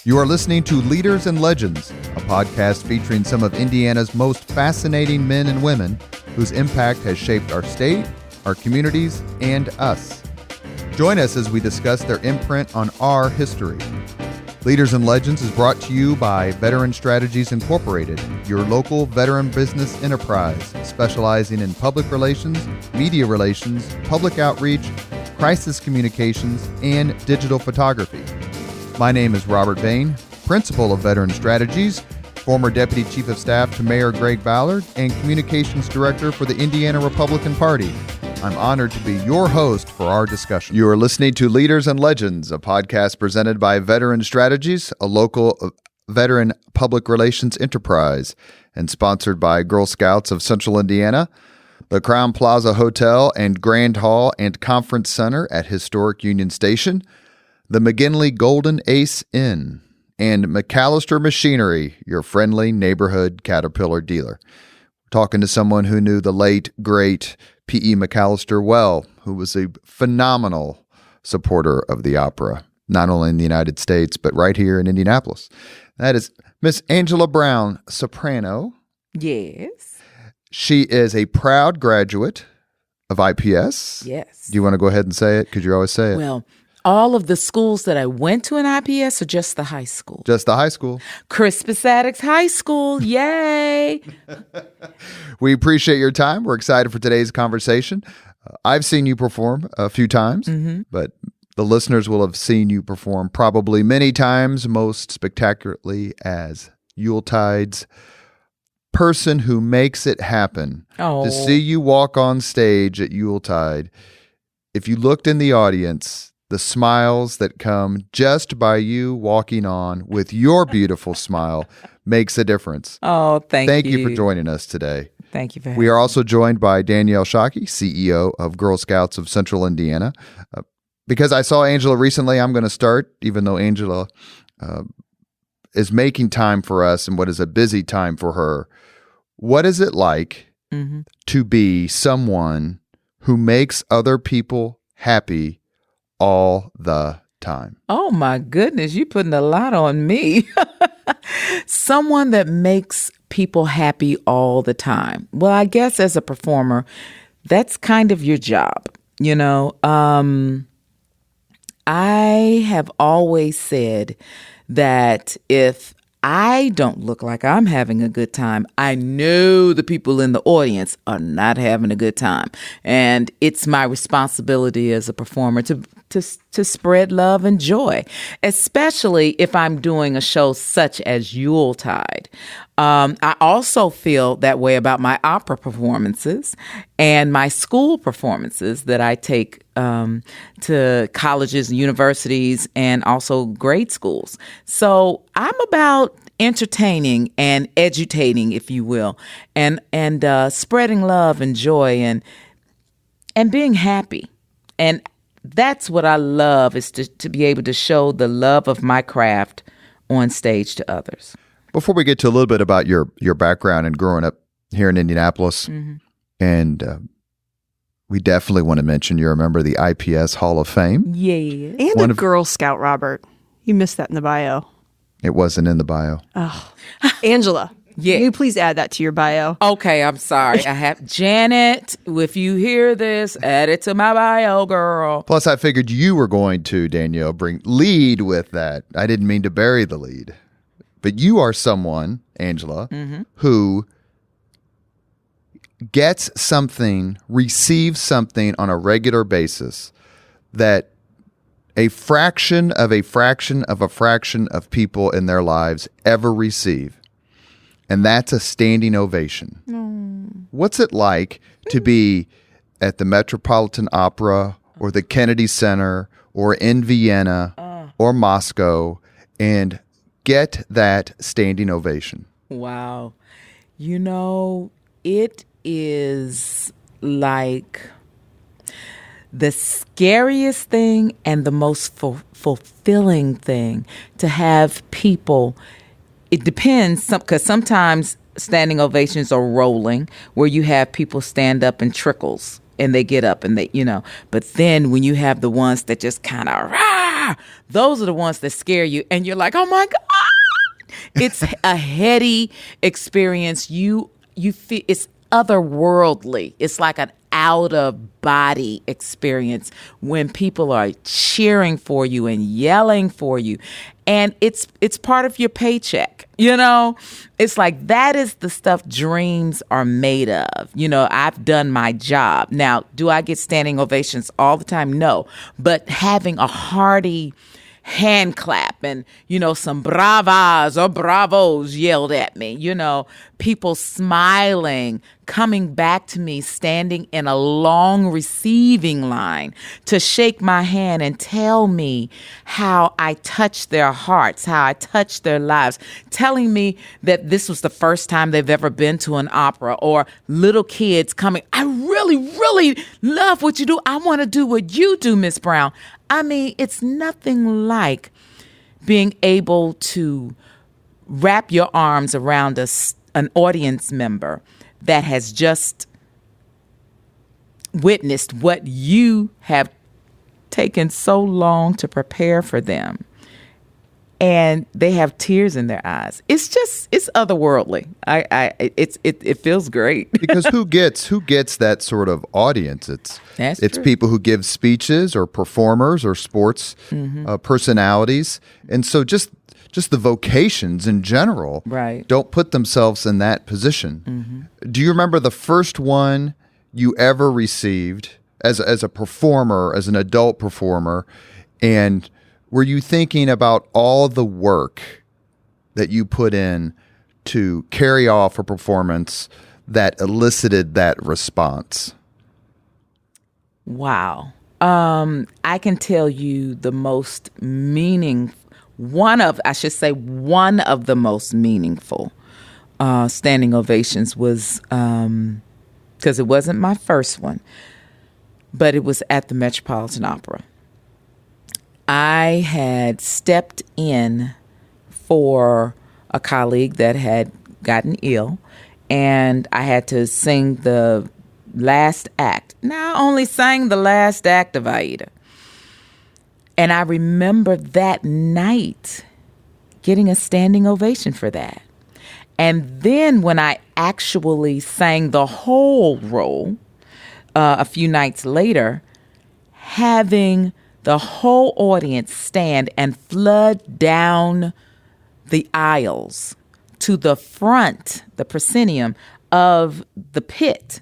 You are listening to Leaders and Legends, a podcast featuring some of Indiana's most fascinating men and women whose impact has shaped our state, our communities, and us. Join us as we discuss their imprint on our history. Leaders and Legends is brought to you by Veteran Strategies Incorporated, your local veteran business enterprise specializing in public relations, media relations, public outreach, crisis communications, and digital photography. My name is Robert Bain, Principal of Veteran Strategies, former Deputy Chief of Staff to Mayor Greg Ballard, and Communications Director for the Indiana Republican Party. I'm honored to be your host for our discussion. You are listening to Leaders and Legends, a podcast presented by Veteran Strategies, a local veteran public relations enterprise, and sponsored by Girl Scouts of Central Indiana, the Crowne Plaza Hotel and Grand Hall and Conference Center at historic Union Station, the McGinley Golden Ace Inn, and MacAllister Machinery, your friendly neighborhood Caterpillar dealer. Talking to someone who knew the late, great P.E. MacAllister well, who was a phenomenal supporter of the opera, not only in the United States, but right here in Indianapolis. That is Miss Angela Brown, soprano. Yes. She is a proud graduate of IPS. Yes. Do you want to go ahead and say it? Because you always say it. Well, all of the schools that I went to in IPS are just the high school. Just the high school. Crispus Attucks High School. Yay. We appreciate your time. We're excited for today's conversation. I've seen you perform a few times, but the listeners will have seen you perform probably many times, most spectacularly as Yuletide's person who makes it happen. Oh. To see you walk on stage at Yuletide, if you looked in the audience, the smiles that come just by you walking on with your beautiful smile makes a difference. Oh, thank you. Thank you for joining us today. Thank you for having We are also joined by Danielle Shockey, CEO of Girl Scouts of Central Indiana. Because I saw Angela recently, I'm going to start, even though Angela is making time for us and what is a busy time for her. What is it like to be someone who makes other people happy all the time? Oh my goodness, you're putting a lot on me. Someone that makes people happy all the time. Well, I guess as a performer, that's kind of your job. You know, I have always said that if I don't look like I'm having a good time, I know the people in the audience are not having a good time. And it's my responsibility as a performer to spread love and joy, especially if I'm doing a show such as Yuletide. I also feel that way about my opera performances and my school performances that I take to colleges and universities and also grade schools. So I'm about entertaining and edutating, if you will, and spreading love and joy and being happy. And that's what I love, is to be able to show the love of my craft on stage to others. Before we get to a little bit about your background and growing up here in Indianapolis, and we definitely want to mention you're a member of the IPS Hall of Fame. Yeah. And Girl Scout, Robert. You missed that in the bio. It wasn't in the bio. Oh, Angela. Yeah. Can you please add that to your bio? Okay, I'm sorry. I have Janet. If you hear this, add it to my bio, girl. Plus, I figured you were going to, Danielle, lead with that. I didn't mean to bury the lead. But you are someone, Angela, who gets something, receives something on a regular basis that a fraction of a fraction of a fraction of people in their lives ever receive. And that's a standing ovation. What's it like to be at the Metropolitan Opera or the Kennedy Center or in Vienna or Moscow and get that standing ovation? Wow. You know, it is like the scariest thing and the most fulfilling thing to have people. It depends, because sometimes standing ovations are rolling, where you have people stand up in trickles and they get up and they, but then when you have the ones that just kind of rah, "Rah!" Those are the ones that scare you, and you're like, "Oh my God!" It's a heady experience. You feel it's otherworldly. It's like an out of body experience when people are cheering for you and yelling for you, and it's part of your paycheck. It's like that is the stuff dreams are made of. I've done my job. Now, do I get standing ovations all the time? No, but having a hearty hand clap and, some bravas or bravos yelled at me, people smiling, coming back to me, standing in a long receiving line to shake my hand and tell me how I touched their hearts, how I touched their lives, telling me that this was the first time they've ever been to an opera, or little kids coming, "I really, really love what you do. I want to do what you do, Miss Brown." I mean, it's nothing like being able to wrap your arms around an audience member that has just witnessed what you have taken so long to prepare for them. And they have tears in their eyes. It's otherworldly. It feels great. Because who gets that sort of audience? It's true. People who give speeches or performers or sports personalities, and so just the vocations in general, right, don't put themselves in that position. Do you remember the first one you ever received as a performer, as an adult performer, and were you thinking about all the work that you put in to carry off a performance that elicited that response? Wow. I can tell you one of the most meaningful standing ovations was, because it wasn't my first one, but it was at the Metropolitan Opera. I had stepped in for a colleague that had gotten ill, and I had to sing the last act. Now, I only sang the last act of Aida. And I remember that night getting a standing ovation for that. And then when I actually sang the whole role a few nights later, having the whole audience stand and flood down the aisles to the front, the proscenium of the pit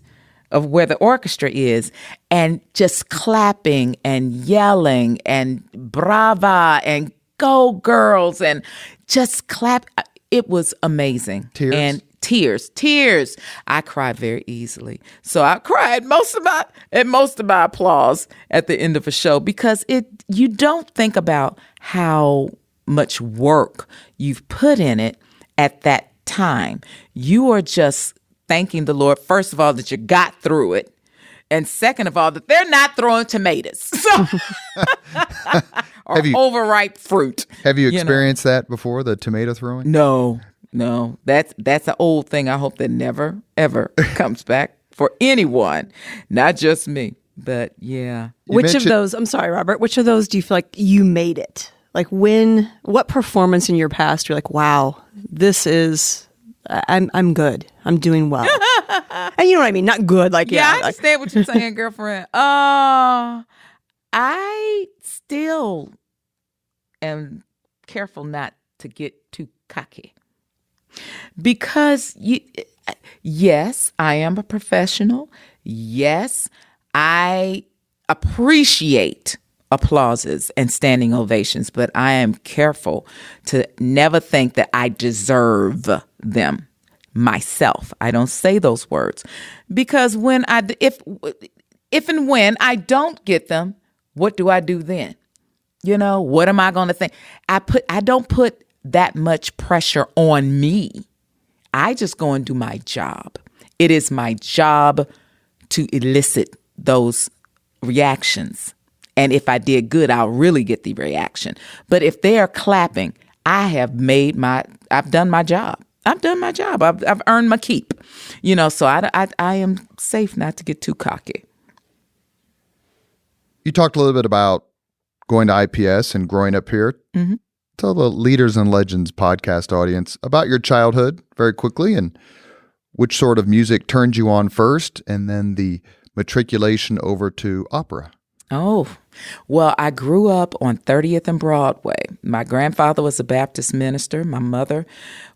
of where the orchestra is, and just clapping and yelling and brava and go girls and just clap. It was amazing. Tears? And tears. I cry very easily. So I cried most of my applause at the end of a show, because you don't think about how much work you've put in it at that time. You are just thanking the Lord, first of all, that you got through it. And second of all, that they're not throwing tomatoes or overripe fruit. Have you experienced that before, the tomato throwing? No. That's an old thing. I hope that never, ever comes back for anyone, not just me. But yeah. I'm sorry, Robert, which of those do you feel like you made it? Like what performance in your past you're like, wow, this is... I'm good. I'm doing well. And you know what I mean? Not good. Like, I understand what you're saying, girlfriend. I still am careful not to get too cocky, because yes, I am a professional. Yes, I appreciate applauses and standing ovations, but I am careful to never think that I deserve them myself. I don't say those words, because if and when I don't get them, what do I do then? What am I going to think? I don't put that much pressure on me. I just go and do my job. It is my job to elicit those reactions. And if I did good, I'll really get the reaction. But if they are clapping, I've done my job. I've done my job. I've earned my keep. So I am safe not to get too cocky. You talked a little bit about going to IPS and growing up here. Mm-hmm. Tell the Leaders and Legends podcast audience about your childhood very quickly and which sort of music turned you on first, and then the matriculation over to opera. Oh, well, I grew up on 30th and Broadway. My grandfather was a Baptist minister. My mother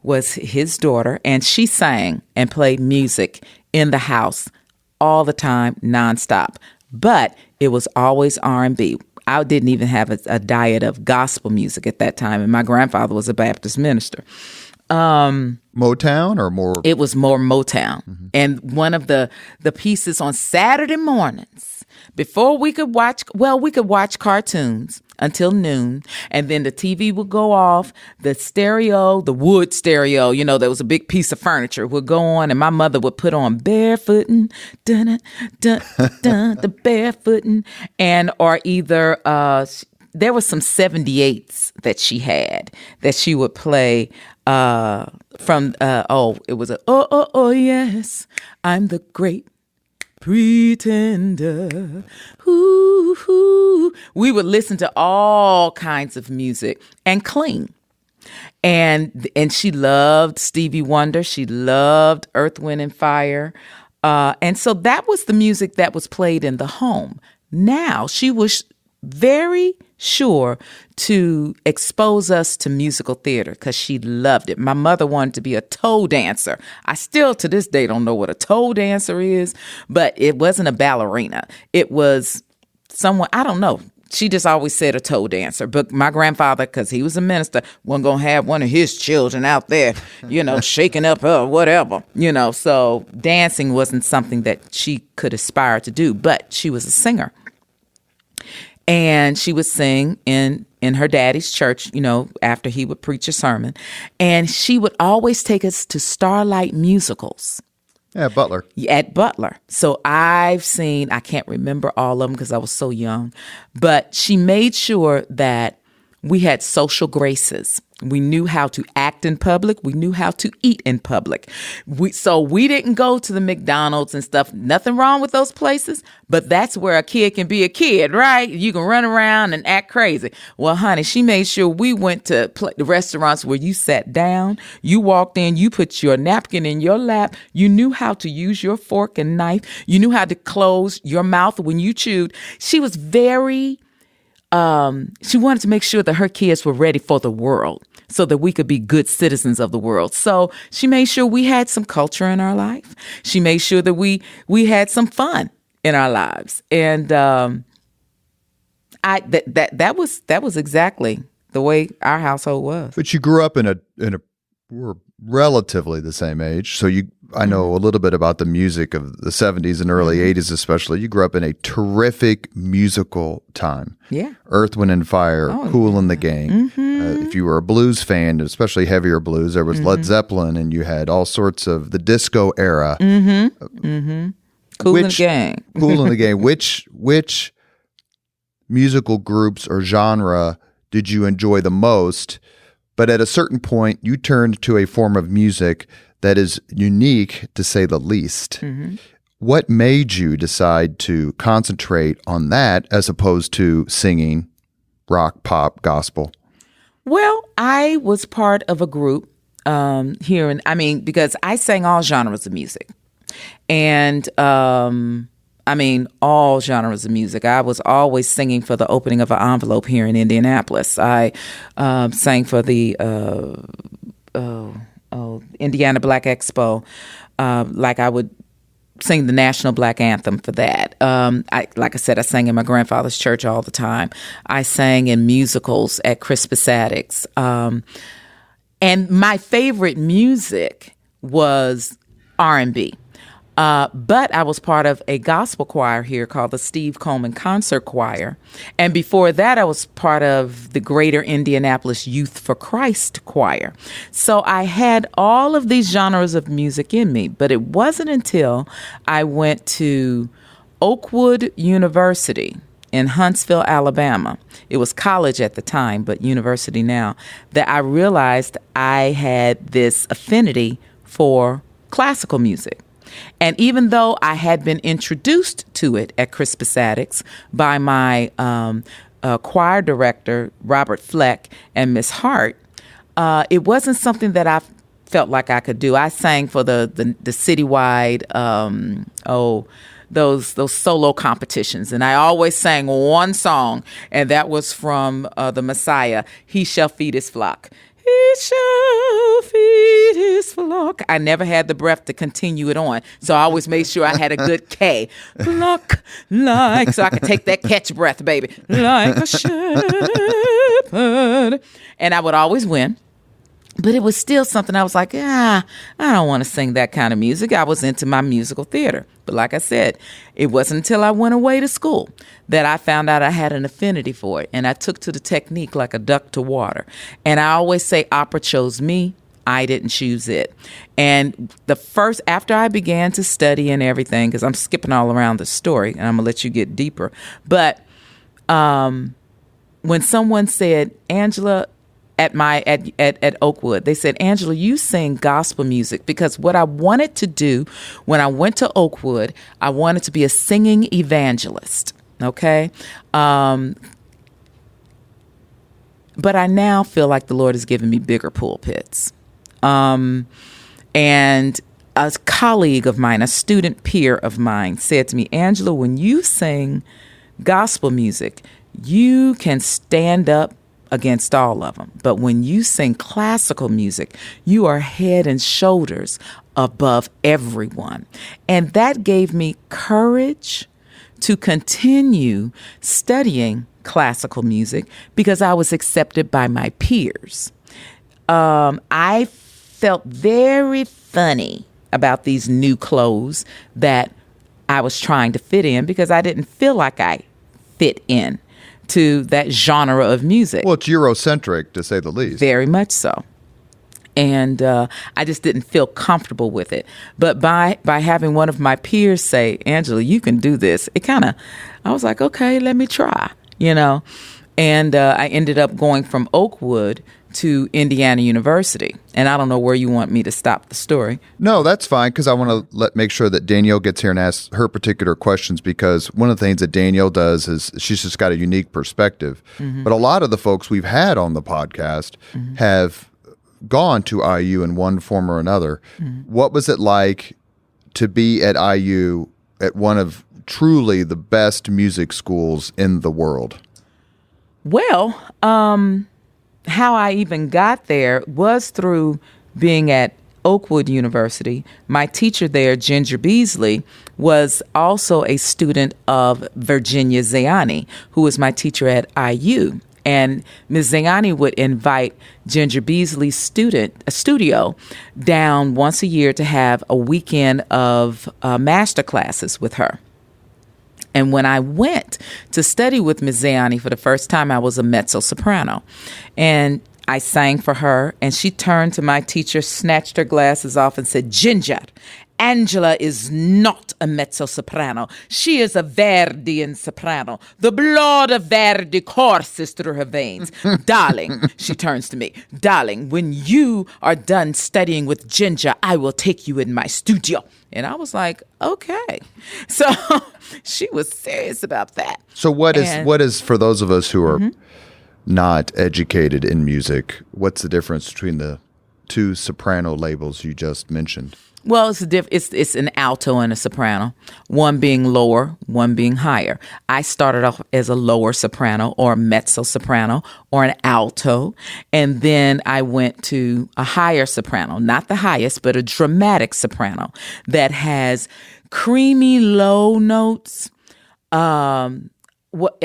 was his daughter, and she sang and played music in the house all the time, nonstop. But it was always R&B. I didn't even have a diet of gospel music at that time, and my grandfather was a Baptist minister. Motown or more? It was more Motown. Mm-hmm. And one of the pieces on Saturday mornings, before we could watch cartoons until noon, and then the TV would go off, the stereo, the wood stereo, there was a big piece of furniture, would go on, and my mother would put on Barefootin', dun dun dun, the Barefootin', and or either there was some 78s that she had that she would play from it was oh yes, I'm the great pretender. Ooh, ooh. We would listen to all kinds of music and clean. And she loved Stevie Wonder. She loved Earth, Wind, and Fire. And so that was the music that was played in the home. Now, she was very sure to expose us to musical theater because she loved it. My mother wanted to be a toe dancer. I still to this day don't know what a toe dancer is, but it wasn't a ballerina. It was someone, I don't know. She just always said a toe dancer. But my grandfather, because he was a minister, wasn't going to have one of his children out there, shaking up her, whatever. So dancing wasn't something that she could aspire to do, but she was a singer. And she would sing in her daddy's church, after he would preach a sermon. And she would always take us to Starlight musicals. Yeah, Butler. At Butler. So I can't remember all of them because I was so young, but she made sure that we had social graces. We knew how to act in public. We knew how to eat in public. So we didn't go to the McDonald's and stuff. Nothing wrong with those places, but that's where a kid can be a kid, right? You can run around and act crazy. Well, honey, she made sure we went to the restaurants where you sat down, you walked in, you put your napkin in your lap. You knew how to use your fork and knife. You knew how to close your mouth when you chewed. She was very... she wanted to make sure that her kids were ready for the world so that we could be good citizens of the world. So she made sure we had some culture in our life. She made sure that we had some fun in our lives. And that was exactly the way our household was. But you grew up in a we're relatively the same age. So I know a little bit about the music of the 70s and early 80s especially. You grew up in a terrific musical time. Yeah. Earth, Wind, and Fire, Kool and the Gang. Mm-hmm. If you were a blues fan, especially heavier blues, there was Led Zeppelin, and you had all sorts of the disco era. Mm-hmm. Mm-hmm. Kool and the Gang. Kool and the Gang. Which musical groups or genre did you enjoy the most? But at a certain point, you turned to a form of music that is unique, to say the least. Mm-hmm. What made you decide to concentrate on that as opposed to singing rock, pop, gospel? Well, I was part of a group because I sang all genres of music. And all genres of music. I was always singing for the opening of an envelope here in Indianapolis. I sang for the Indiana Black Expo. I would sing the National Black Anthem for that. Like I said, I sang in my grandfather's church all the time. I sang in musicals at Crispus Attucks. And my favorite music was R&B. But I was part of a gospel choir here called the Steve Coleman Concert Choir. And before that, I was part of the Greater Indianapolis Youth for Christ Choir. So I had all of these genres of music in me, but it wasn't until I went to Oakwood University in Huntsville, Alabama. It was college at the time, but university now, that I realized I had this affinity for classical music. And even though I had been introduced to it at Crispus Attucks by my choir director, Robert Fleck, and Miss Hart, it wasn't something that I felt like I could do. I sang for the citywide, those solo competitions. And I always sang one song, and that was from the Messiah, He Shall Feed His Flock. He shall feed his flock. I never had the breath to continue it on, so I always made sure I had a good K. Flock like, so I could take that catch breath, baby. Like a shepherd. And I would always win. But it was still something I was like, I don't want to sing that kind of music. I was into my musical theater. But like I said, it wasn't until I went away to school that I found out I had an affinity for it. And I took to the technique like a duck to water. And I always say opera chose me. I didn't choose it. And after I began to study and everything, because I'm skipping all around the story, and I'm going to let you get deeper. But when someone said, Angela, at Oakwood, they said, Angela, you sing gospel music, because what I wanted to do when I went to Oakwood, I wanted to be a singing evangelist. Okay. But I now feel like the Lord has given me bigger pulpits. And a colleague of mine, a student peer of mine, said to me, Angela, when you sing gospel music, you can stand up against all of them. But when you sing classical music, you are head and shoulders above everyone. And that gave me courage to continue studying classical music because I was accepted by my peers. I felt very funny about these new clothes that I was trying to fit in because I didn't feel like I fit in to that genre of music. Well, it's Eurocentric, to say the least. Very much so. And I just didn't feel comfortable with it. But by having one of my peers say, Angela, you can do this, I was like, okay, let me try, And I ended up going from Oakwood to Indiana University. And I don't know where you want me to stop the story. No, that's fine, because I want to make sure that Danielle gets here and asks her particular questions, because one of the things that Danielle does is she's just got a unique perspective. Mm-hmm. But a lot of the folks we've had on the podcast mm-hmm. have gone to IU in one form or another. Mm-hmm. What was it like to be at IU at one of truly the best music schools in the world? Well, how I even got there was through being at Oakwood University. My teacher there, Ginger Beasley, was also a student of Virginia Zayani, who was my teacher at IU. And Ms. Zayani would invite Ginger Beasley's studio down once a year to have a weekend of master classes with her. And when I went to study with Ms. Zayani for the first time, I was a mezzo-soprano. And I sang for her, and she turned to my teacher, snatched her glasses off, and said, Ginger, Angela is not a mezzo-soprano. She is a Verdian soprano. The blood of Verdi courses through her veins. Darling, she turns to me, darling, when you are done studying with Ginger, I will take you in my studio. And I was like, okay. So she was serious about that. So what is for those of us who are mm-hmm. not educated in music, what's the difference between the two soprano labels you just mentioned? Well, it's an alto and a soprano, one being lower, one being higher. I started off as a lower soprano or mezzo-soprano or an alto, and then I went to a higher soprano, not the highest, but a dramatic soprano that has creamy low notes, a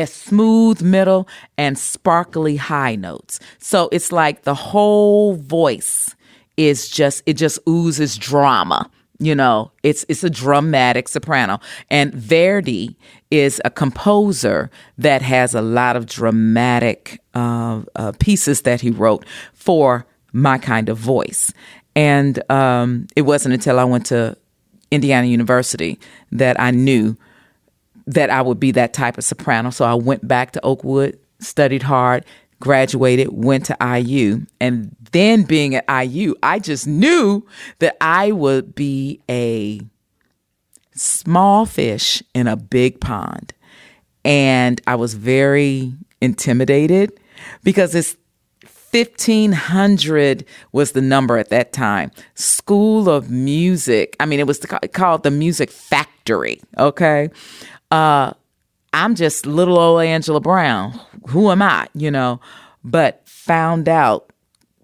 smooth middle, and sparkly high notes. So it's like the whole voice it just oozes drama. It's a dramatic soprano. And Verdi is a composer that has a lot of dramatic pieces that he wrote for my kind of voice. And it wasn't until I went to Indiana University that I knew that I would be that type of soprano. So I went back to Oakwood, studied hard, graduated, went to IU, and then being at IU, I just knew that I would be a small fish in a big pond. And I was very intimidated because it's 1,500 was the number at that time. School of Music. I mean, it was called the Music Factory. Okay. I'm just little old Angela Brown. Who am I? But found out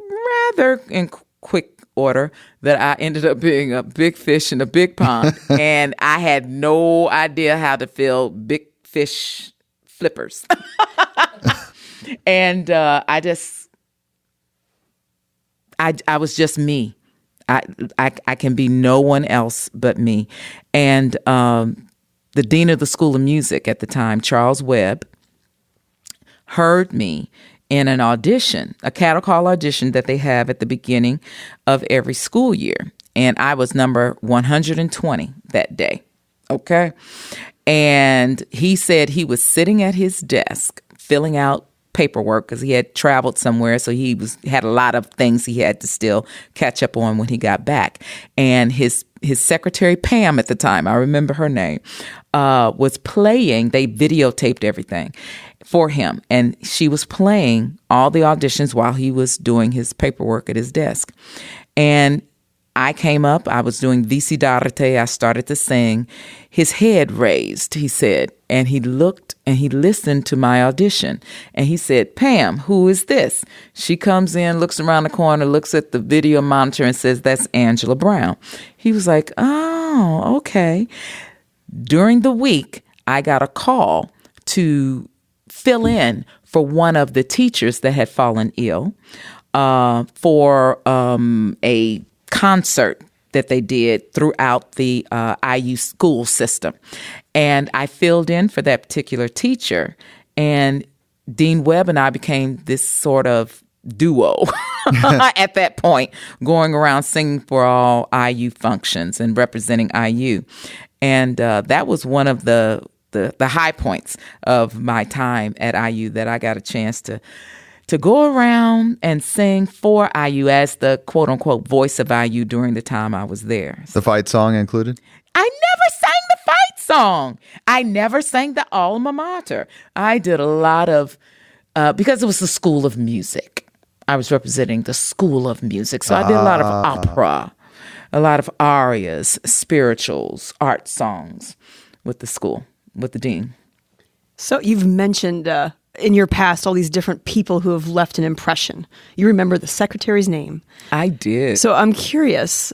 rather in quick order that I ended up being a big fish in a big pond. And I had no idea how to fill big fish flippers. And I was just me. I can be no one else but me. And the dean of the School of Music at the time, Charles Webb, heard me in an audition, a cattle call audition that they have at the beginning of every school year. And I was number 120 that day. Okay. And he said he was sitting at his desk filling out paperwork because he had traveled somewhere. So he had a lot of things he had to still catch up on when he got back. And his secretary, Pam, at the time, I remember her name, was playing. They videotaped everything for him. And she was playing all the auditions while he was doing his paperwork at his desk. And I came up, I was doing Visi Darete, I started to sing. His head raised, he said, and he looked and he listened to my audition. And he said, "Pam, who is this?" She comes in, looks around the corner, looks at the video monitor and says, "That's Angela Brown." He was like, "Oh, okay." During the week, I got a call to fill in for one of the teachers that had fallen ill for a concert that they did throughout the IU school system. And I filled in for that particular teacher. And Dean Webb and I became this sort of duo at that point, going around singing for all IU functions and representing IU. And that was one of the high points of my time at IU, that I got a chance to go around and sing for IU as the quote-unquote voice of IU during the time I was there. The fight song included? I never sang the fight song. I never sang the alma mater. I did a lot of, because it was the School of Music. I was representing the School of Music. So I did a lot of opera, a lot of arias, spirituals, art songs with the school, with the dean. So you've mentioned in your past all these different people who have left an impression. You remember the secretary's name. I did. So I'm curious.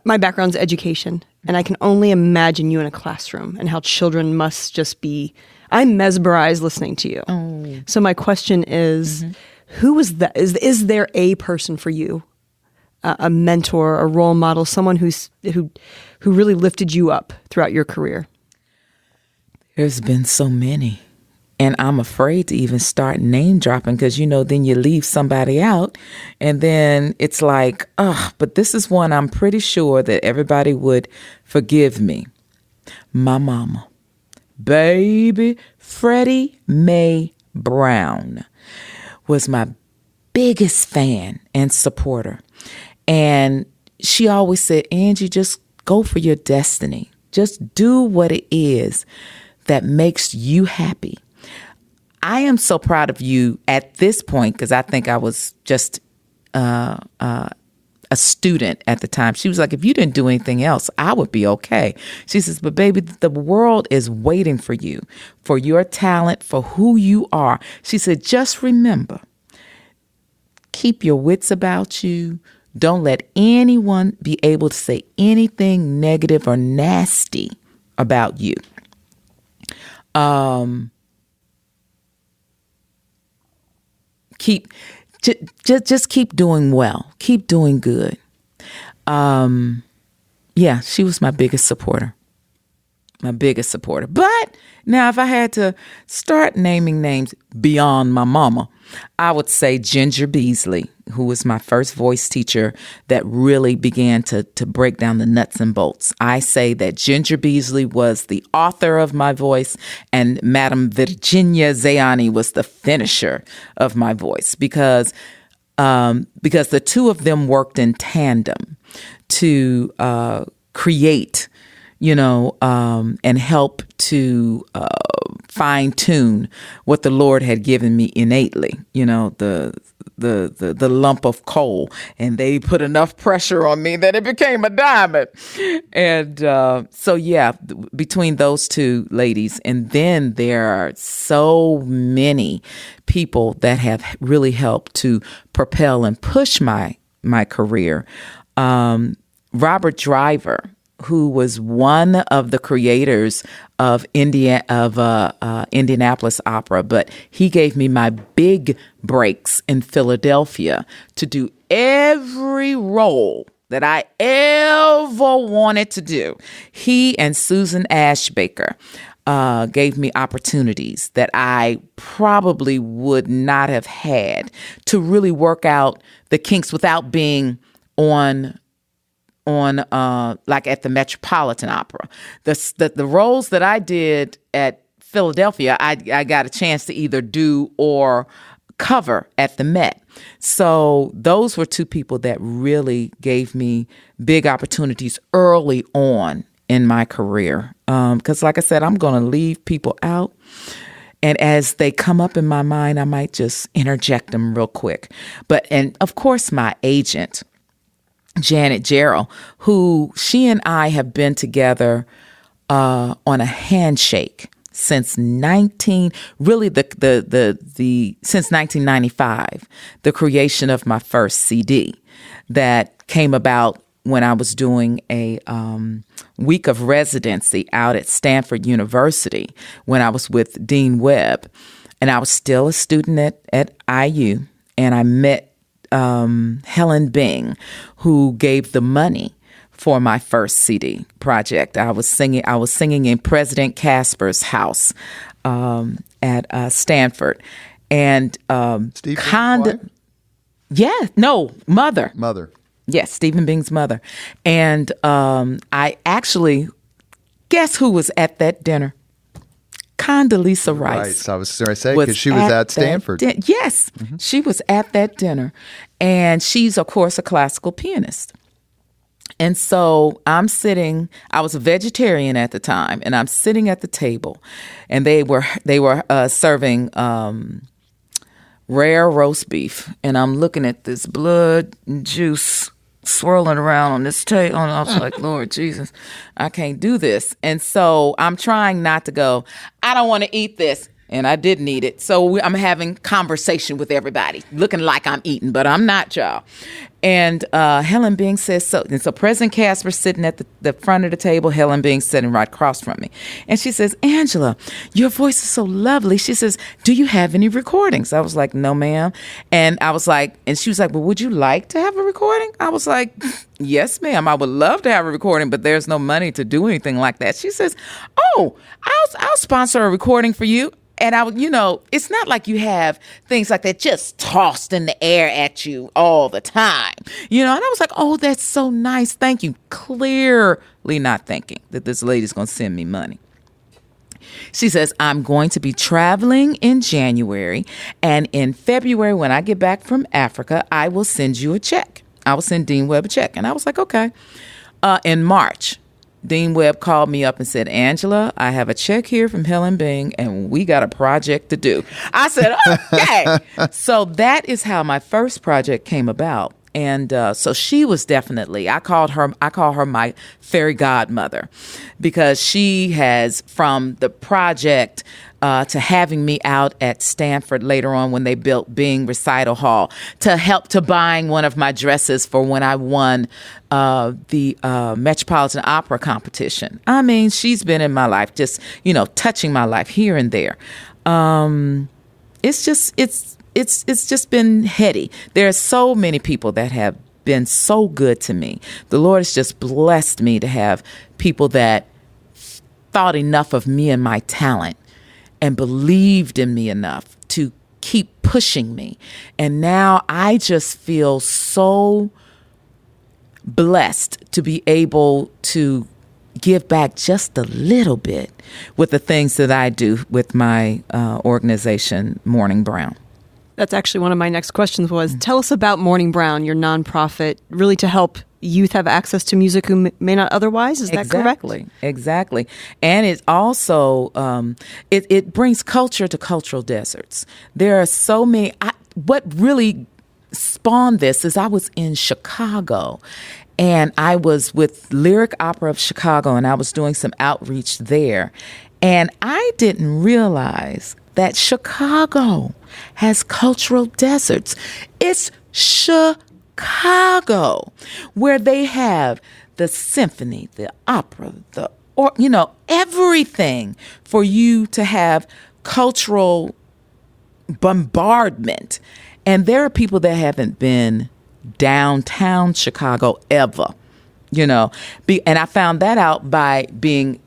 My background's education, and I can only imagine you in a classroom and how children must just be. I'm mesmerized listening to you. Oh. So my question is, who was that? Is there a person for you, a mentor, a role model, someone who really lifted you up throughout your career? There's been so many. And I'm afraid to even start name dropping because, then you leave somebody out and then it's like, but this is one I'm pretty sure that everybody would forgive me. My mama, baby Freddie Mae Brown, was my biggest fan and supporter. And she always said, "Angie, just go for your destiny. Just do what it is that makes you happy." I am so proud of you at this point because I think I was just a student at the time. She was like, "If you didn't do anything else, I would be okay." She says, "But baby, the world is waiting for you, for your talent, for who you are." She said, "Just remember, keep your wits about you. Don't let anyone be able to say anything negative or nasty about you." Just keep doing well. Keep doing good. Yeah, she was my biggest supporter. But now if I had to start naming names beyond my mama, I would say Ginger Beasley, who was my first voice teacher that really began to break down the nuts and bolts. I say that Ginger Beasley was the author of my voice and Madam Virginia Zayani was the finisher of my voice because the two of them worked in tandem to create and help to fine tune what the Lord had given me innately, the lump of coal, and they put enough pressure on me that it became a diamond. And between those two ladies, and then there are so many people that have really helped to propel and push my career. Robert Driver, who was one of the creators of Indianapolis Opera, but he gave me my big breaks in Philadelphia to do every role that I ever wanted to do. He and Susan Ashbaker gave me opportunities that I probably would not have had to really work out the kinks without being on like at the Metropolitan Opera. The roles that I did at Philadelphia, I got a chance to either do or cover at the Met. So those were two people that really gave me big opportunities early on in my career. Because like I said, I'm going to leave people out. And as they come up in my mind, I might just interject them real quick. And of course, my agent, Janet Gerald, who she and I have been together on a handshake since 1995, the creation of my first CD that came about when I was doing a week of residency out at Stanford University when I was with Dean Webb, and I was still a student at IU, and I met Helen Bing, who gave the money for my first CD project. I was singing in President Casper's house at Stanford, and Mother. Yes, Stephen Bing's mother. And I actually, guess who was at that dinner? Condoleezza Rice. Right. I was going to say, because she was at Stanford. Yes, she was at that dinner. And she's, of course, a classical pianist. And so I'm sitting, I was a vegetarian at the time, and I'm sitting at the table, and they were serving rare roast beef. And I'm looking at this blood and juice swirling around on this table. And I was like, Lord Jesus, I can't do this. And so I'm trying not to go, I don't want to eat this. And I didn't eat it. So I'm having conversation with everybody, looking like I'm eating, but I'm not, y'all. And Helen Bing says so. And so President Casper's sitting at the front of the table. Helen Bing sitting right across from me. And she says, Angela, your voice is so lovely. She says, do you have any recordings? I was like, no, ma'am. And I was like, and she was like, well, would you like to have a recording? I was like, yes, ma'am. I would love to have a recording, but there's no money to do anything like that. She says, oh, I'll sponsor a recording for you. And it's not like you have things like that just tossed in the air at you all the time, and I was like, oh, that's so nice. Thank you. Clearly not thinking that this lady's going to send me money. She says, I'm going to be traveling in January, and in February, when I get back from Africa, I will send you a check. I will send Dean Webb a check. And I was like, okay. In March, Dean Webb called me up and said, Angela, I have a check here from Helen Bing, and we got a project to do. I said, okay. So that is how my first project came about. And so she was definitely, I call her my fairy godmother, because she has, from the project to having me out at Stanford later on when they built Bing Recital Hall, to help to buying one of my dresses for when I won the Metropolitan Opera competition. I mean, she's been in my life, just, touching my life here and there. It's just been heady. There are so many people that have been so good to me. The Lord has just blessed me to have people that thought enough of me and my talent and believed in me enough to keep pushing me. And now I just feel so blessed to be able to give back just a little bit with the things that I do with my organization, Morning Brown. That's actually one of my next questions was, tell us about Morning Brown, your nonprofit, really to help youth have access to music who may not otherwise. Is that correct? Exactly. And it also, it brings culture to cultural deserts. There are so many, what really spawned this is I was in Chicago, and I was with Lyric Opera of Chicago, and I was doing some outreach there. And I didn't realize that Chicago has cultural deserts. It's Chicago, where they have the symphony, the opera, everything for you to have cultural bombardment. And there are people that haven't been downtown Chicago ever, and I found that out by being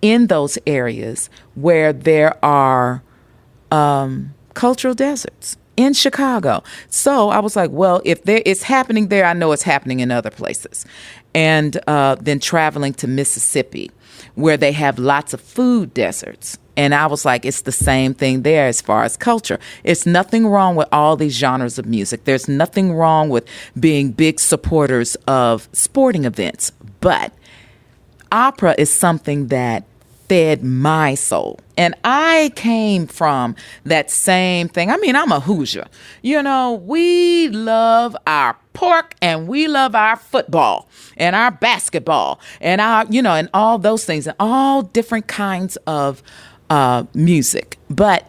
in those areas where there are cultural deserts in Chicago. So I was like, well, if it's happening there, I know it's happening in other places. And then traveling to Mississippi, where they have lots of food deserts. And I was like, it's the same thing there as far as culture. It's nothing wrong with all these genres of music. There's nothing wrong with being big supporters of sporting events. But opera is something that fed my soul. And I came from that same thing. I mean, I'm a Hoosier. We love our pork and we love our football and our basketball and our, and all those things and all different kinds of music. But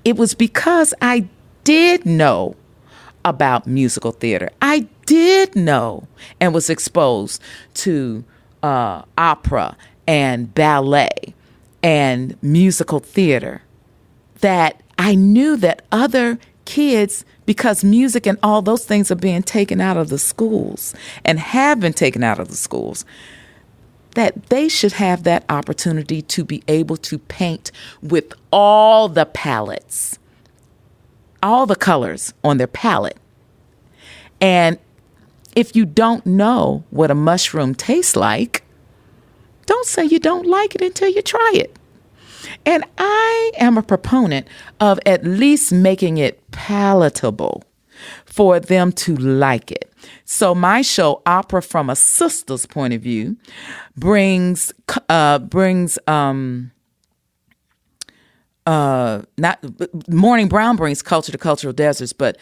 it was because I did know about musical theater. I did know and was exposed to opera and ballet and musical theater, that I knew that other kids, because music and all those things are being taken out of the schools and have been taken out of the schools, that they should have that opportunity to be able to paint with all the palettes, all the colors on their palette. And if you don't know what a mushroom tastes like, don't say you don't like it until you try it. And I am a proponent of at least making it palatable for them to like it. So my show, Opera from a Sister's Point of View, brings Morning Brown brings culture to cultural deserts, but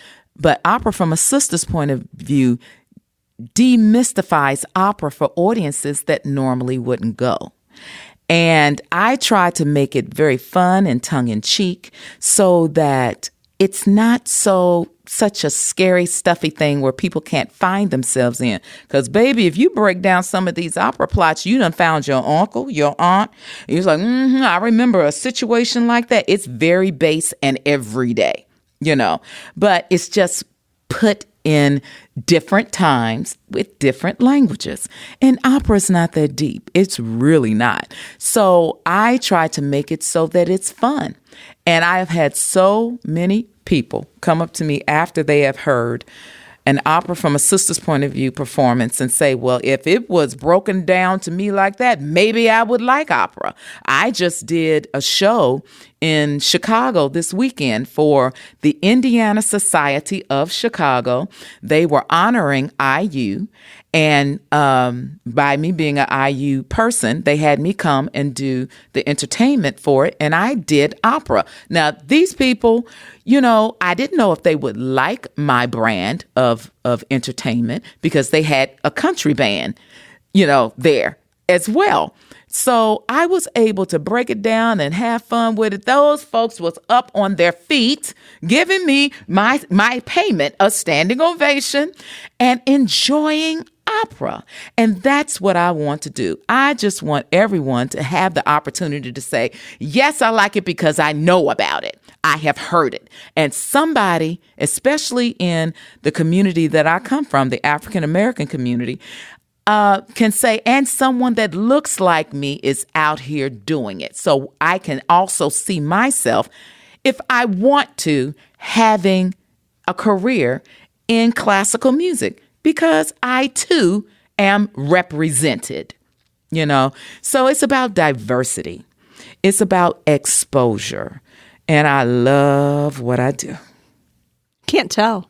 Opera from a Sister's Point of View demystifies opera for audiences that normally wouldn't go. And I try to make it very fun and tongue-in-cheek so that it's not such a scary, stuffy thing where people can't find themselves in. Because, baby, if you break down some of these opera plots, you done found your uncle, your aunt. You're like, I remember a situation like that. It's very base and everyday, But it's just put in different times with different languages. And opera is not that deep. It's really not. So I try to make it so that it's fun. And I have had so many people come up to me after they have heard an Opera from a Sister's Point of View performance and say, well, if it was broken down to me like that, maybe I would like opera. I just did a show in Chicago this weekend for the Indiana Society of Chicago. They were honoring IU. And by me being an IU person, they had me come and do the entertainment for it. And I did opera. Now, these people, I didn't know if they would like my brand of entertainment because they had a country band, there as well. So I was able to break it down and have fun with it. Those folks was up on their feet, giving me my payment, a standing ovation, and enjoying opera. And that's what I want to do. I just want everyone to have the opportunity to say, yes, I like it because I know about it. I have heard it. And somebody, especially in the community that I come from, the African American community, can say, and someone that looks like me is out here doing it. So I can also see myself, if I want to, having a career in classical music because I too am represented, So it's about diversity. It's about exposure. And I love what I do. Can't tell.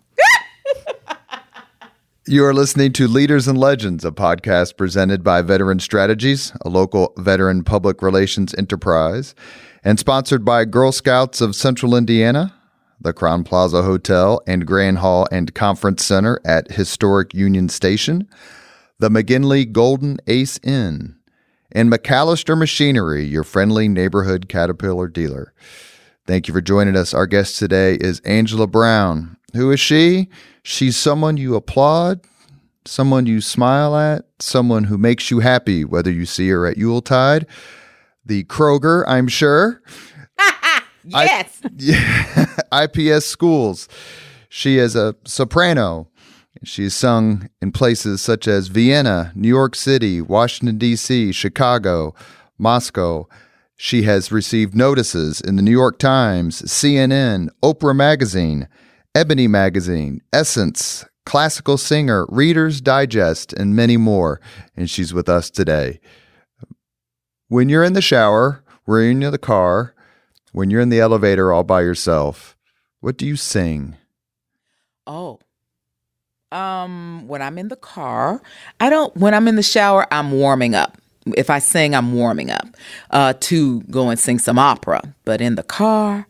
You are listening to Leaders and Legends, a podcast presented by Veteran Strategies, a local veteran public relations enterprise, and sponsored by Girl Scouts of Central Indiana, the Crowne Plaza Hotel and Grand Hall and Conference Center at historic Union Station, the McGinley Golden Ace Inn, and MacAllister Machinery, your friendly neighborhood Caterpillar dealer. Thank you for joining us. Our guest today is Angela Brown. Who is she? She's someone you applaud, someone you smile at, someone who makes you happy, whether you see her at Yuletide, the Kroger, I'm sure. Yes. IPS schools. She is a soprano. She's sung in places such as Vienna, New York City, Washington, D.C., Chicago, Moscow. She has received notices in the New York Times, CNN, Oprah Magazine, Ebony Magazine, Essence, Classical Singer, Reader's Digest, and many more. And she's with us today. When you're in the shower, when you're in the car, when you're in the elevator all by yourself, what do you sing? When I'm in the car, when I'm in the shower, I'm warming up. If I sing, I'm warming up to go and sing some opera. But in the car,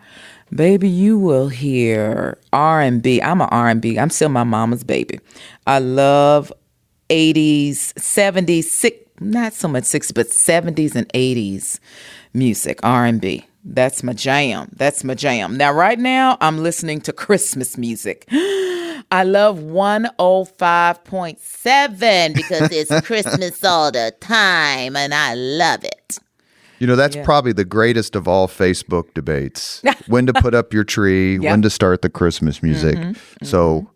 baby, you will hear R&B. I'm an R&B. I'm still my mama's baby. I love 80s, 70s, not so much 60s, but 70s and 80s music, R&B. That's my jam. Now, right now, I'm listening to Christmas music. I love 105.7 because it's Christmas all the time, and I love it. You know, that's probably the greatest of all Facebook debates. When to put up your tree, when to start the Christmas music. So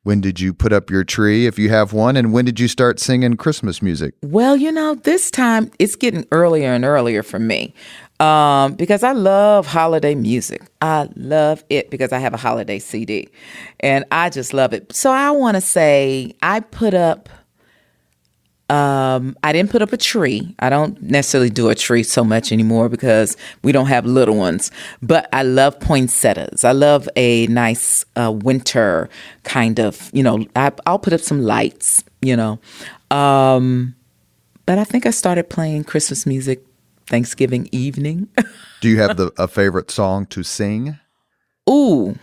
when did you put up your tree, if you have one, and when did you start singing Christmas music? Well, this time it's getting earlier and earlier for me. Because I love holiday music. I love it because I have a holiday CD and I just love it. So I want to say I didn't put up a tree. I don't necessarily do a tree so much anymore because we don't have little ones, but I love poinsettias. I love a nice winter kind of, I'll put up some lights, but I think I started playing Christmas music Thanksgiving evening. Do you have a favorite song to sing? A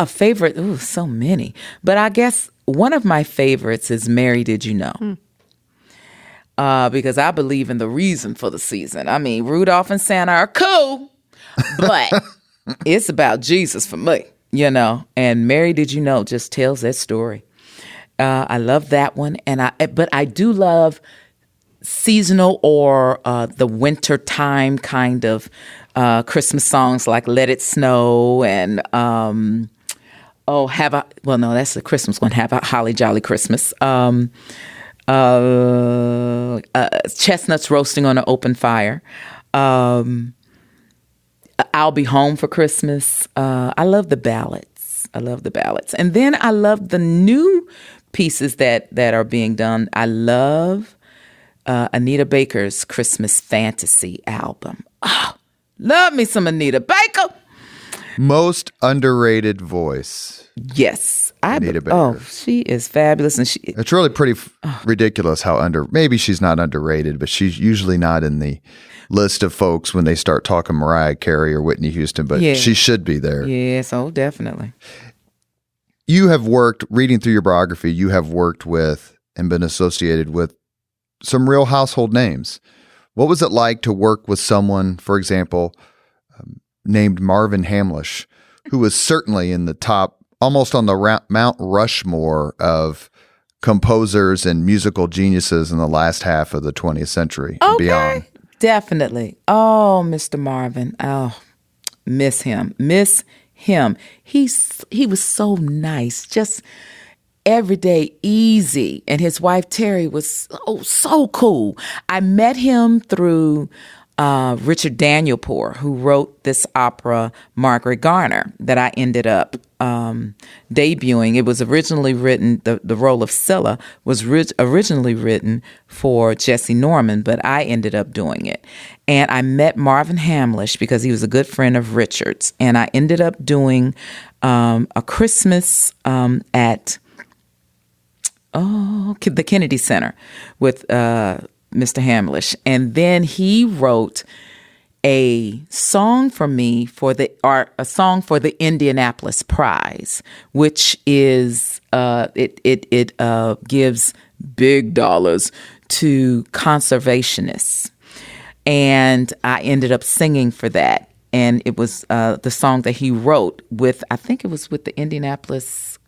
favorite? So many. But I guess one of my favorites is Mary Did You Know? Because I believe in the reason for the season. I mean, Rudolph and Santa are cool, but it's about Jesus for me, And Mary Did You Know just tells that story. I love that one. But I do love seasonal or the winter time kind of Christmas songs like Let It Snow and that's the Christmas one, Have a Holly Jolly Christmas. Chestnuts Roasting on an Open Fire. I'll Be Home for Christmas. I love the ballads. And then I love the new pieces that are being done. I love Anita Baker's Christmas Fantasy album. Love me some Anita Baker. Most underrated voice. Yes. Anita Baker. She is fabulous. And it's really pretty ridiculous how maybe she's not underrated, but she's usually not in the list of folks when they start talking Mariah Carey or Whitney Houston, but she should be there. Yes, definitely. You have worked, reading through your biography, you have worked with and been associated with some real household names. What was it like to work with someone, for example, named Marvin Hamlisch, who was certainly in the top, almost on the Mount Rushmore of composers and musical geniuses in the last half of the 20th century and beyond? Definitely. Oh, Mr. Marvin. Oh, miss him. He was so nice. Just every day easy. And his wife, Terry, was so cool. I met him through Richard Danielpour, who wrote this opera, Margaret Garner, that I ended up debuting. It was originally written, the role of Scylla was originally written for Jesse Norman, but I ended up doing it. And I met Marvin Hamlisch because he was a good friend of Richard's. And I ended up doing a Christmas at the Kennedy Center with Mr. Hamlish. And then he wrote a song for me a song for the Indianapolis Prize, which is it gives big dollars to conservationists. And I ended up singing for that. And it was the song that he wrote I think it was with the Indianapolis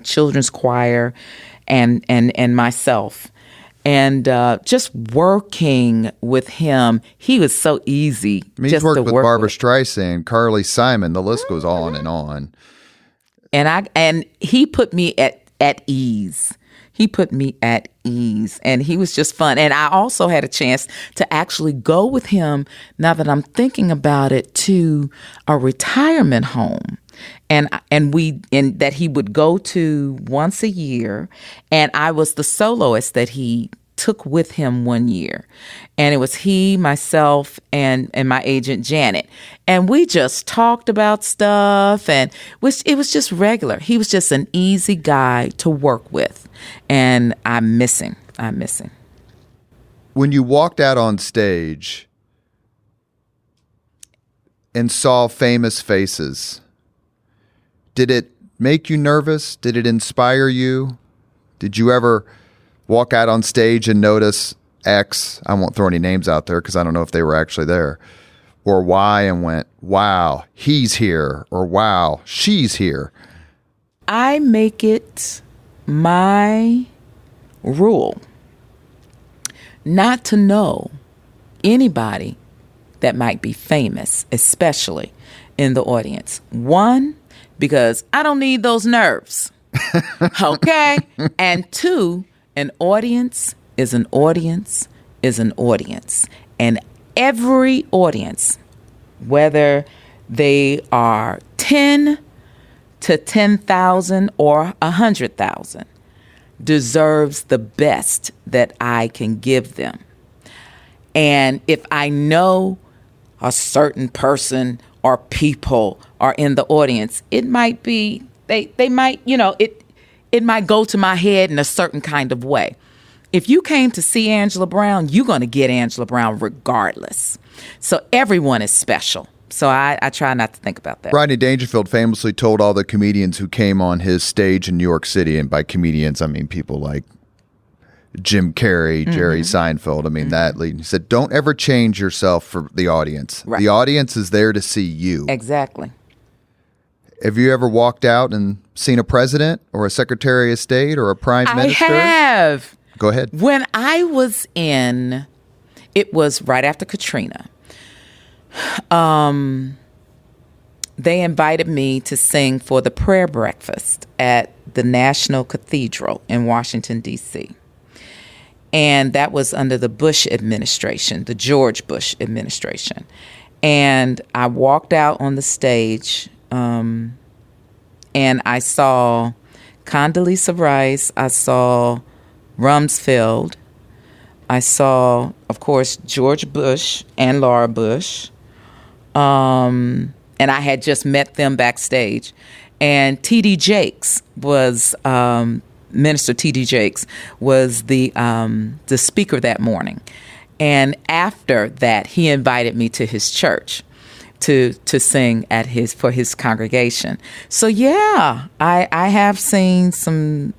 Children's Choir and myself. And just working with him, he was so easy. He's worked with Barbara Streisand, Carly Simon. The list goes on and on. And he put me at ease. He put me at ease, and he was just fun. And I also had a chance to actually go with him, now that I'm thinking about it, to a retirement home. And that he would go to once a year, and I was the soloist that he took with him one year. And it was he, myself, and my agent Janet. And we just talked about stuff, and it was just regular. He was just an easy guy to work with. And I miss him. When you walked out on stage and saw famous faces, did it make you nervous? Did it inspire you? Did you ever walk out on stage and notice X? I won't throw any names out there because I don't know if they were actually there. Or Y, and went, wow, he's here. Or wow, she's here. I make it my rule not to know anybody that might be famous, especially in the audience. One, because I don't need those nerves. Okay? And two, an audience is an audience is an audience. And every audience, whether they are 10 to 10,000 or 100,000, deserves the best that I can give them. And if I know a certain person or people are in the audience, it might be, they might, it might go to my head in a certain kind of way. If you came to see Angela Brown, you're going to get Angela Brown regardless. So everyone is special. So I try not to think about that. Rodney Dangerfield famously told all the comedians who came on his stage in New York City, and by comedians, I mean people like Jim Carrey, Jerry Seinfeld. I mean, that lead. He said, don't ever change yourself for the audience. Right. The audience is there to see you. Exactly. Have you ever walked out and seen a president or a secretary of state or a prime minister? I have. Go ahead. When I was it was right after Katrina. They invited me to sing for the prayer breakfast at the National Cathedral in Washington, D.C. And that was under the Bush administration, the George Bush administration. And I walked out on the stage, and I saw Condoleezza Rice, I saw Rumsfeld, I saw, of course, George Bush and Laura Bush. And I had just met them backstage. And T.D. Jakes was, Minister T.D. Jakes was the speaker that morning. And after that, he invited me to his church to sing for his congregation. So yeah, I have seen some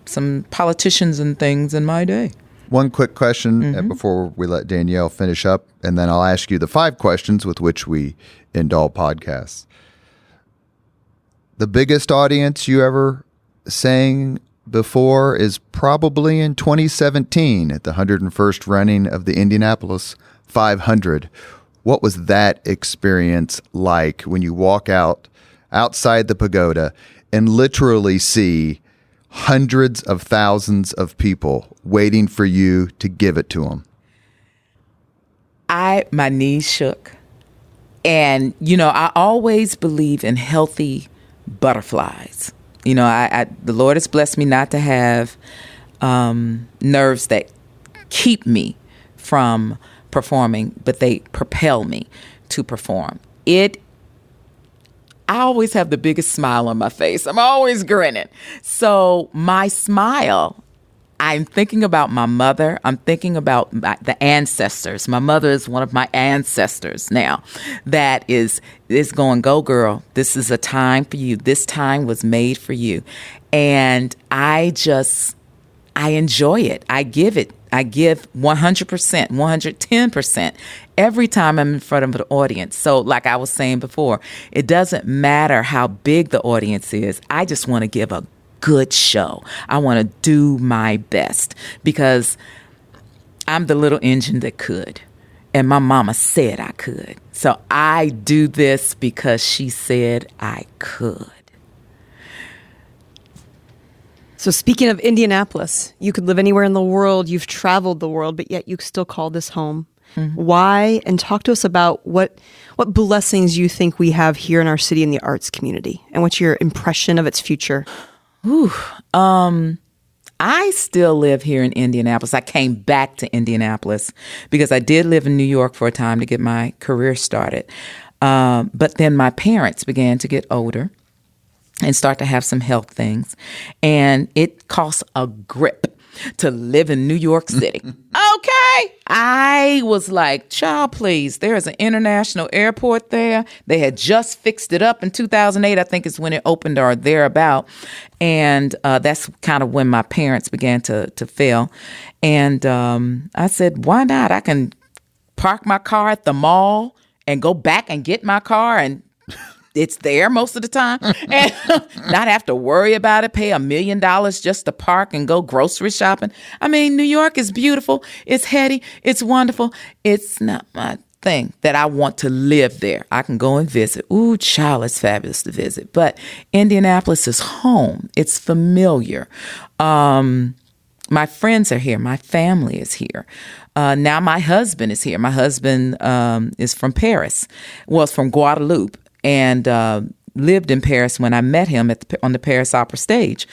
politicians and things in my day. One quick question before we let Danielle finish up, and then I'll ask you the 5 questions with which we end all podcasts. The biggest audience you ever sang before is probably in 2017 at the 101st running of the Indianapolis 500. What was that experience like when you walk outside the pagoda and literally see hundreds of thousands of people waiting for you to give it to them? My knees shook. And, I always believe in healthy butterflies. The Lord has blessed me not to have nerves that keep me from performing, but they propel me to perform. I always have the biggest smile on my face. I'm always grinning. So my smile, I'm thinking about my mother. I'm thinking about the ancestors. My mother is one of my ancestors now that is going, go girl. This is a time for you. This time was made for you. And I enjoy it. I give 100%, 110% every time I'm in front of an audience. So like I was saying before, it doesn't matter how big the audience is. I just want to give a good show. I want to do my best because I'm the little engine that could. And my mama said I could. So I do this because she said I could. So speaking of Indianapolis, you could live anywhere in the world. You've traveled the world, but yet you still call this home. Mm-hmm. Why? And talk to us about what blessings you think we have here in our city in the arts community, and what's your impression of its future? I still live here in Indianapolis. I came back to Indianapolis because I did live in New York for a time to get my career started. But then my parents began to get older and start to have some health things. And it costs a grip to live in New York City. Okay. I was like, child, please, there's an international airport there. They had just fixed it up in 2008, I think is when it opened or thereabout. And that's kind of when my parents began to fail. And I said, why not? I can park my car at the mall and go back and get my car, and it's there most of the time, and not have to worry about it, pay $1 million just to park and go grocery shopping. I mean, New York is beautiful. It's heady. It's wonderful. It's not my thing that I want to live there. I can go and visit. Ooh, child, it's fabulous to visit. But Indianapolis is home. It's familiar. My friends are here. My family is here. Now my husband is here. My husband is from Paris. Well, it's from Guadeloupe. And lived in Paris when I met him on the Paris Opera stage.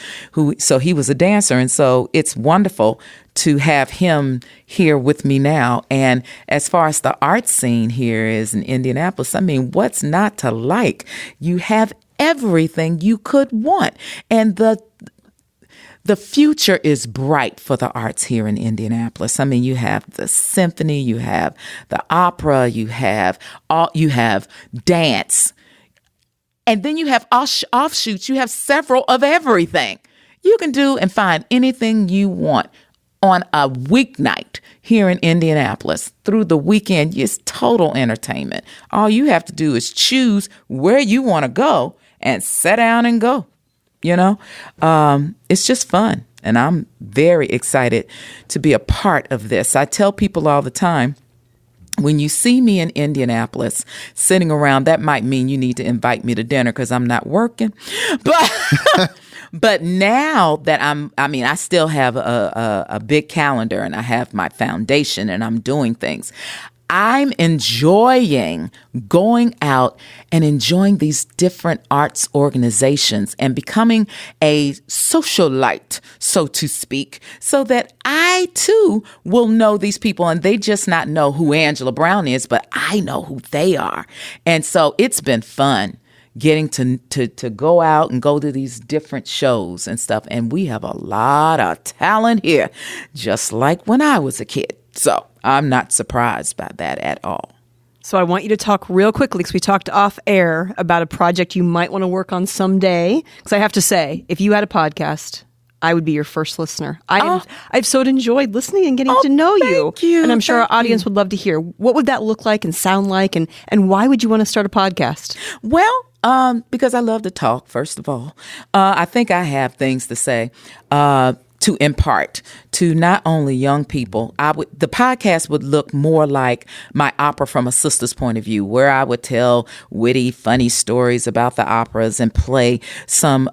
So he was a dancer, and so it's wonderful to have him here with me now. And as far as the art scene here is in Indianapolis, I mean, what's not to like? You have everything you could want, and the future is bright for the arts here in Indianapolis. I mean, you have the symphony, you have the opera, you have dance. And then you have offshoots. You have several of everything. You can do and find anything you want on a weeknight here in Indianapolis. Through the weekend, it's total entertainment. All you have to do is choose where you want to go and sit down and go. You know, it's just fun. And I'm very excited to be a part of this. I tell people all the time, when you see me in Indianapolis sitting around, that might mean you need to invite me to dinner because I'm not working. But now that I still have a big calendar, and I have my foundation, and I'm doing things. I'm enjoying going out and enjoying these different arts organizations and becoming a socialite, so to speak, so that I too will know these people, and they just not know who Angela Brown is, but I know who they are. And so it's been fun getting to go out and go to these different shows and stuff. And we have a lot of talent here, just like when I was a kid. So I'm not surprised by that at all. So I want you to talk real quickly, because we talked off air about a project you might want to work on someday. Because I have to say, if you had a podcast, I would be your first listener. I've so enjoyed listening and getting to know you. And I'm sure our audience would love to hear. What would that look like and sound like? And why would you want to start a podcast? Well, because I love to talk, first of all. I think I have things to say. To impart to not only young people. The podcast would look more like my opera from a sister's point of view, where I would tell witty, funny stories about the operas and play some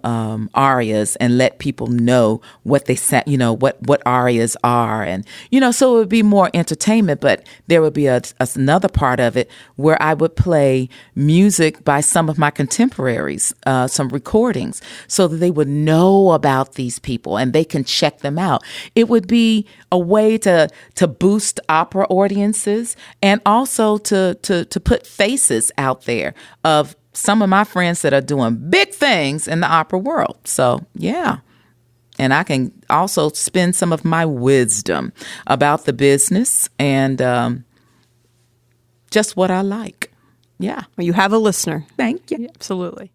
arias and let people know what they said, what arias are. And, so it would be more entertainment, but there would be another part of it where I would play music by some of my contemporaries, some recordings, so that they would know about these people and they can check them out. It would be a way to boost opera audiences, and also to put faces out there of some of my friends that are doing big things in the opera world. So, yeah. And I can also spend some of my wisdom about the business and just what I like. Yeah. Well, you have a listener. Thank you. Yeah, absolutely.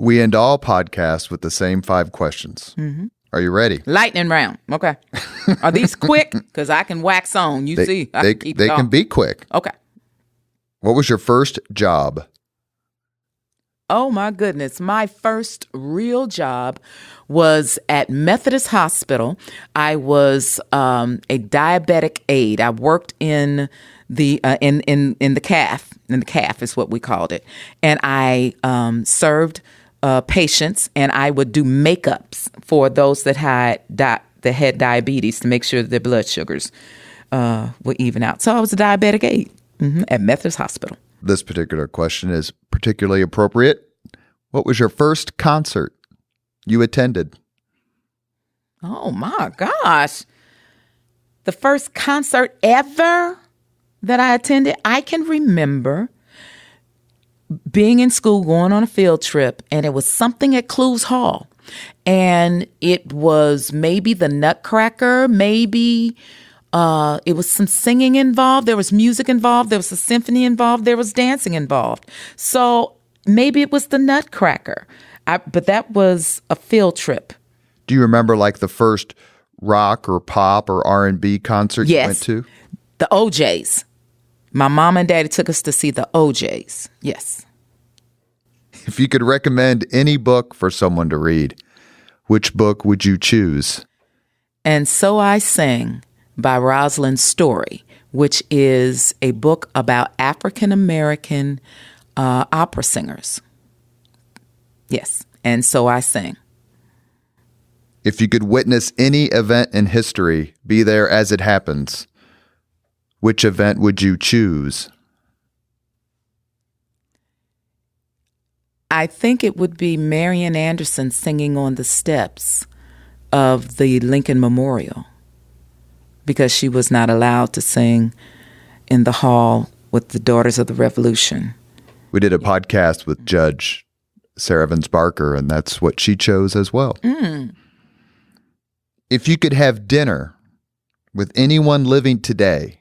We end all podcasts with the same 5 questions. Are you ready? Lightning round. Okay. Are these quick? Because I can wax on. You see. I They can keep can going. be quick. Okay. What was your first job? Oh, my goodness. My first real job was at Methodist Hospital. I was a diabetic aide. I worked in the in the calf. In the calf is what we called it. And I served patients, and I would do makeups for those that had diabetes to make sure that their blood sugars were even out. So I was a diabetic aide at Methodist Hospital. This particular question is particularly appropriate. What was your first concert you attended? Oh, my gosh. The first concert ever that I attended, I can remember being in school, going on a field trip, and it was something at Clues Hall. And it was maybe the Nutcracker, maybe it was some singing involved. There was music involved. There was a symphony involved. There was dancing involved. So maybe it was the Nutcracker. But that was a field trip. Do you remember like the first rock or pop or R&B concert you went to? The OJs. My mom and daddy took us to see the OJs. Yes. If you could recommend any book for someone to read, which book would you choose? And So I Sing by Rosalind Story, which is a book about African-American opera singers. Yes. And So I Sing. If you could witness any event in history, be there as it happens, which event would you choose? I think it would be Marian Anderson singing on the steps of the Lincoln Memorial, because she was not allowed to sing in the hall with the Daughters of the Revolution. We did a podcast with Judge Sarah Evans Barker, and that's what she chose as well. If you could have dinner with anyone living today,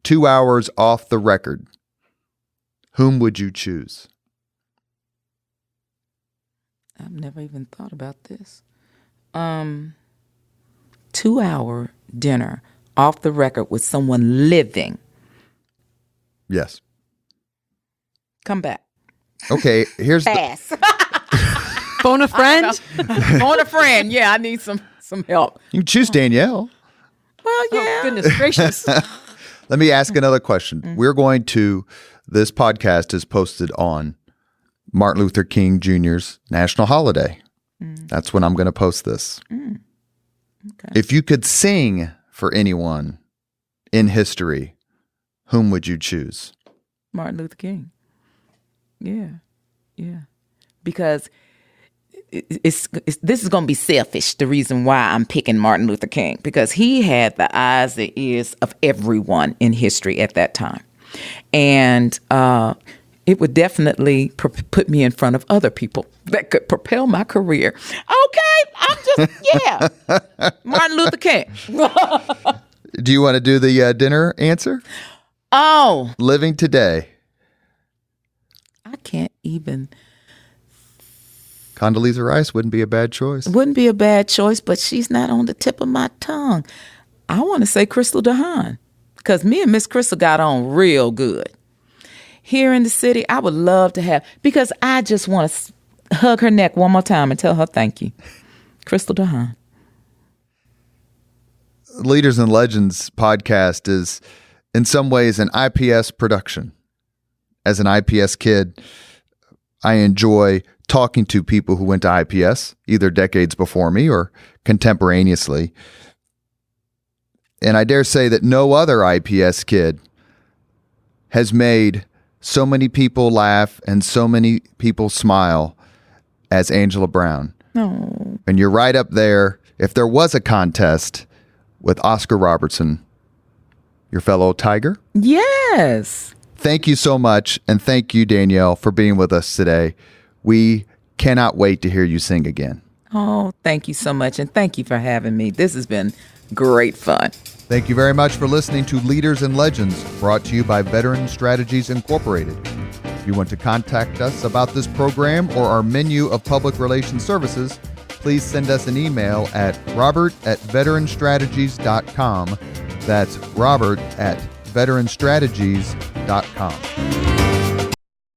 2 hours off the record, whom would you choose? I've never even thought about this. 2-hour dinner off the record with someone living. Yes. Come back. Okay, here's Pass. Phone a friend? Phone a friend. Yeah, I need some help. You can choose Danielle. Well, yeah. Oh, goodness gracious. Let me ask another question. This podcast is posted on Martin Luther King Jr.'s national holiday. That's when I'm going to post this. Okay. If you could sing for anyone in history, whom would you choose? Martin Luther King. Yeah. Because this is going to be selfish, the reason why I'm picking Martin Luther King, because he had the eyes, the ears of everyone in history at that time. And it would definitely put me in front of other people that could propel my career. Okay, Martin Luther King. Do you want to do the dinner answer? Oh. Living today. I can't even. Condoleezza Rice wouldn't be a bad choice. Wouldn't be a bad choice, but she's not on the tip of my tongue. I want to say Crystal DeHaan, because me and Miss Crystal got on real good. Here in the city, I would love to have, because I just want to hug her neck one more time and tell her thank you. Crystal DeHaan. Leaders and Legends podcast is in some ways an IPS production. As an IPS kid, I enjoy talking to people who went to IPS, either decades before me or contemporaneously. And I dare say that no other IPS kid has made so many people laugh and so many people smile as Angela Brown. No. And you're right up there, if there was a contest, with Oscar Robertson, your fellow Tiger. Yes. Thank you so much. And thank you, Danielle, for being with us today. We cannot wait to hear you sing again. Oh, thank you so much. And thank you for having me. This has been great fun. Thank you very much for listening to Leaders and Legends, brought to you by Veteran Strategies Incorporated. If you want to contact us about this program or our menu of public relations services, please send us an email at robert@veteranstrategies.com. That's robert@veteranstrategies.com.